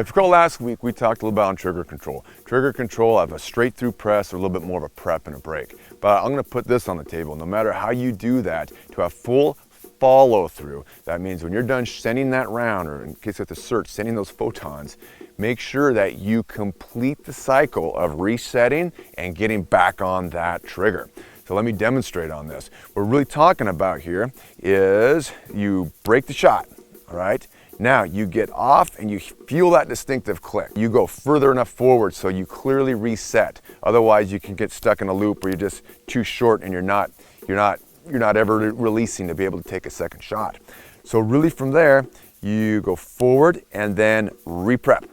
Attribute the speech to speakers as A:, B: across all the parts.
A: If you recall last week, we talked a little about trigger control. Trigger control, I have a straight through press or a little bit more of a prep and a break. But I'm gonna put this on the table. No matter how you do that, to have full follow through, that means when you're done sending that round, or in case of the search, sending those photons, make sure that you complete the cycle of resetting and getting back on that trigger. So let me demonstrate on this. What we're really talking about here is you break the shot, all right? Now you get off and you feel that distinctive click. You go further enough forward so you clearly reset. Otherwise you can get stuck in a loop where you're just too short and you're not ever releasing to be able to take a second shot. So really from there, you go forward and then reprep.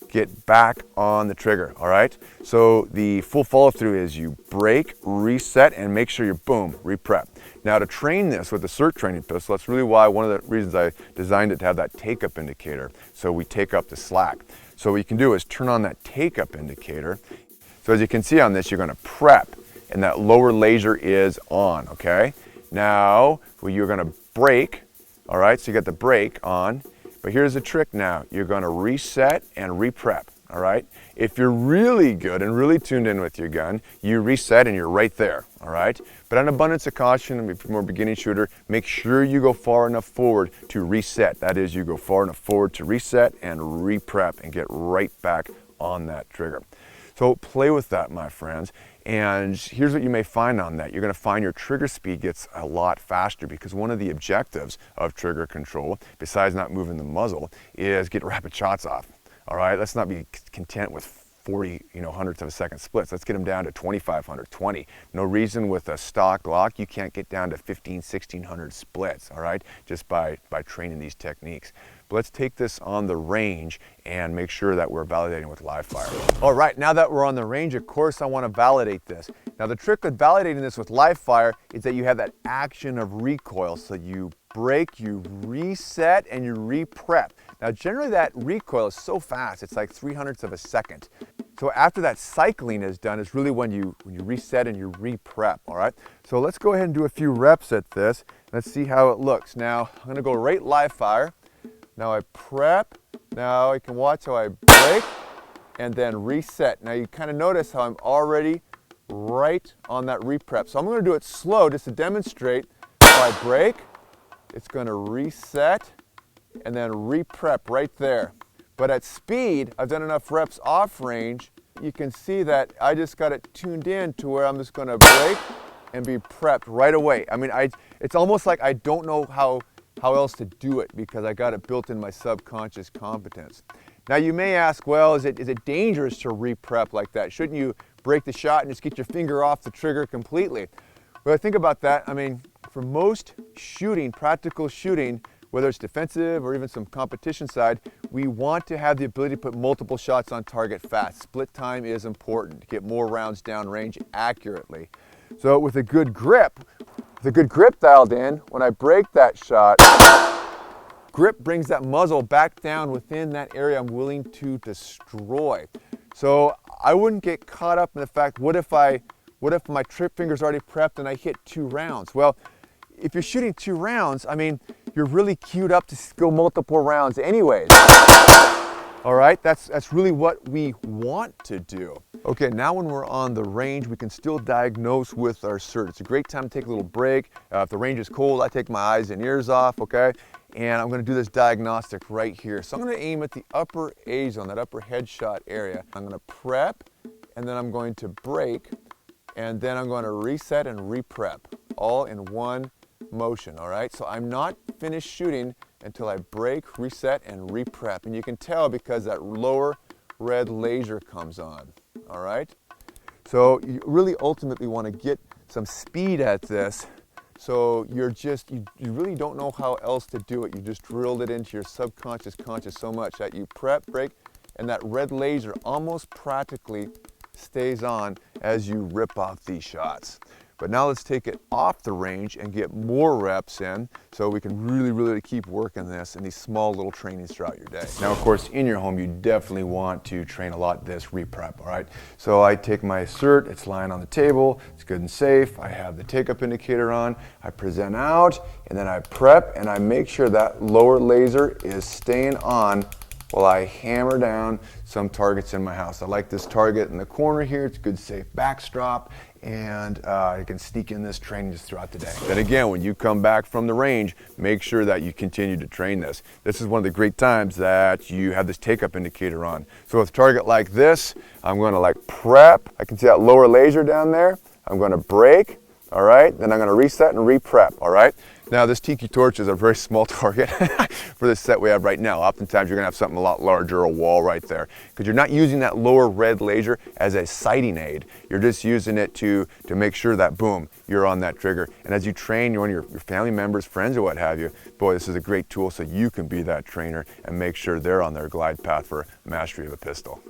A: Get back on the trigger, all right? So the full follow through is you break, reset, and make sure you're boom, reprep. Now to train this with the SIRT training pistol, that's really why one of the reasons I designed it to have that take up indicator, so we take up the slack. So what you can do is turn on that take up indicator. So as you can see on this, you're gonna prep, and that lower laser is on, okay? Now, you're gonna break, all right? So you got the break on. But here's the trick now. You're gonna reset and reprep, all right? If you're really good and really tuned in with your gun, you reset and you're right there, all right? But an abundance of caution, if you're more beginning shooter, make sure you go far enough forward to reset. That is, you go far enough forward to reset and reprep and get right back on that trigger. So play with that, my friends. And here's what you may find on that. You're gonna find your trigger speed gets a lot faster, because one of the objectives of trigger control, besides not moving the muzzle, is get rapid shots off. All right, let's not be content with 40 hundredths of a second splits. Let's get them down to 2,500, 20. No reason with a stock Glock you can't get down to 15, 1600 splits, all right, just by training these techniques. But let's take this on the range and make sure that we're validating with live fire. All right, now that we're on the range, of course I want to validate this. Now the trick with validating this with live fire is that you have that action of recoil. So you break, you reset, and you re-prep. Now generally that recoil is so fast, it's like 300ths of a second. So after that cycling is done is really when you reset and you re-prep, all right? So let's go ahead and do a few reps at this. Let's see how it looks. Now I'm gonna go right live fire. Now I prep. Now you can watch how I break and then reset. Now you kind of notice how I'm already right on that re-prep. So I'm gonna do it slow just to demonstrate. If I break, it's gonna reset and then re-prep right there. But at speed, I've done enough reps off range, you can see that I just got it tuned in to where I'm just gonna break and be prepped right away. I mean, it's almost like I don't know how else to do it, because I got it built in my subconscious competence. Now you may ask, well, is it dangerous to re-prep like that? Shouldn't you break the shot and just get your finger off the trigger completely? Well, I think about that. I mean, for most shooting, practical shooting, whether it's defensive or even some competition side, we want to have the ability to put multiple shots on target fast. Split time is important to get more rounds down range accurately. So with a good grip dialed in, when I break that shot, grip brings that muzzle back down within that area I'm willing to destroy. So I wouldn't get caught up in the fact, what if my trip finger's already prepped and I hit 2 rounds? Well, if you're shooting 2 rounds, I mean, you're really queued up to go multiple rounds anyways. All right, that's really what we want to do. Okay, now when we're on the range, we can still diagnose with our SIRT. It's a great time to take a little break. If the range is cold, I take my eyes and ears off, okay? And I'm gonna do this diagnostic right here. So I'm gonna aim at the upper A zone, that upper headshot area. I'm gonna prep, and then I'm going to break, and then I'm gonna reset and re-prep, all in one motion, all right? So I'm not finished shooting until I break, reset, and re-prep. And you can tell because that lower red laser comes on, all right? So you really ultimately want to get some speed at this, so you really don't know how else to do it. You just drilled it into your subconscious conscious so much that you prep, break, and that red laser almost practically stays on as you rip off these shots. But now let's take it off the range and get more reps in so we can really keep working this in these small little trainings throughout your day. Now, of course, in your home, you definitely want to train a lot this re-prep, all right? So I take my SIRT, it's lying on the table, it's good and safe. I have the take-up indicator on, I present out, and then I prep, and I make sure that lower laser is staying on while I hammer down some targets in my house. I like this target in the corner here. It's a good safe backstrap, and I can sneak in this training just throughout the day. Then again, when you come back from the range, make sure that you continue to train this. This is one of the great times that you have this take-up indicator on. So with a target like this, I'm going to like prep. I can see that lower laser down there. I'm going to break, all right? Then I'm going to reset and re-prep, all right? Now this tiki torch is a very small target for the set we have right now. Oftentimes you're gonna have something a lot larger, a wall right there, because you're not using that lower red laser as a sighting aid. You're just using it to make sure that, boom, you're on that trigger. And as you train your family members, friends, or what have you, boy, this is a great tool so you can be that trainer and make sure they're on their glide path for mastery of a pistol.